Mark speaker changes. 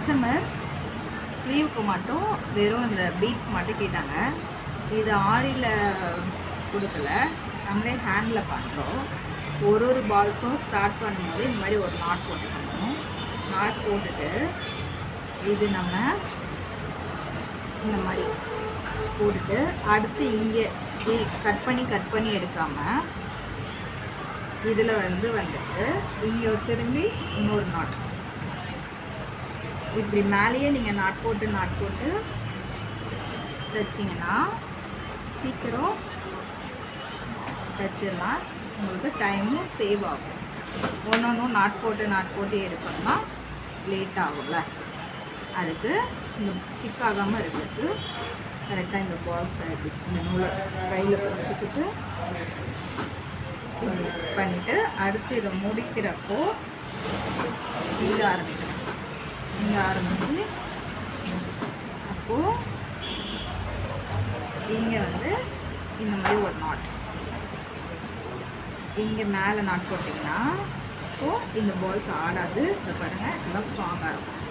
Speaker 1: Customer ஸ்லீவுக்கு மட்டும் வெறும் இந்த பீட்ஸ் மட்டும் கேட்டாங்க. இது ஆரியில் கொடுக்கல, நம்மளே ஹேண்டில் பண்ணுறோம். ஒரு பால்ஸும் ஸ்டார்ட் பண்ணும்போது இந்த மாதிரி ஒரு நாட் போட்டுக்கணும். நாட் போட்டுட்டு இது நம்ம இந்த மாதிரி போட்டுட்டு அடுத்து இங்கே கட் பண்ணி எடுக்காமல் இதில் வந்துட்டு இங்கே திரும்பி இன்னொரு நாட் இப்படி மேலேயே நீங்கள் நாட் போட்டு தைச்சிங்கன்னா சீக்கிரம் தைச்சிடலாம். உங்களுக்கு டைமும் சேவ் ஆகும். ஒன்றும் நாட் போட்டு எடுக்கணும்னா லேட் ஆகும்ல. அதுக்கு இந்த சிக்காகாமல் இருக்கிறதுக்கு கரெக்டாக இந்த பால்ஸ் இந்த நூலை கையில் பிடிச்சிக்கிட்டு பண்ணிவிட்டு அடுத்து இதை முடிக்கிறப்போ இங்கே ஆரம்பிச்சு அப்போது இங்கே இந்த மாதிரி ஒரு நாட் இங்கே மேலே நாட் போட்டிங்கன்னா அப்போது இந்த பால்ஸ் ஆடாது. இதை பாருங்கள், எல்லாம் ஸ்ட்ராங்காக இருக்கும்.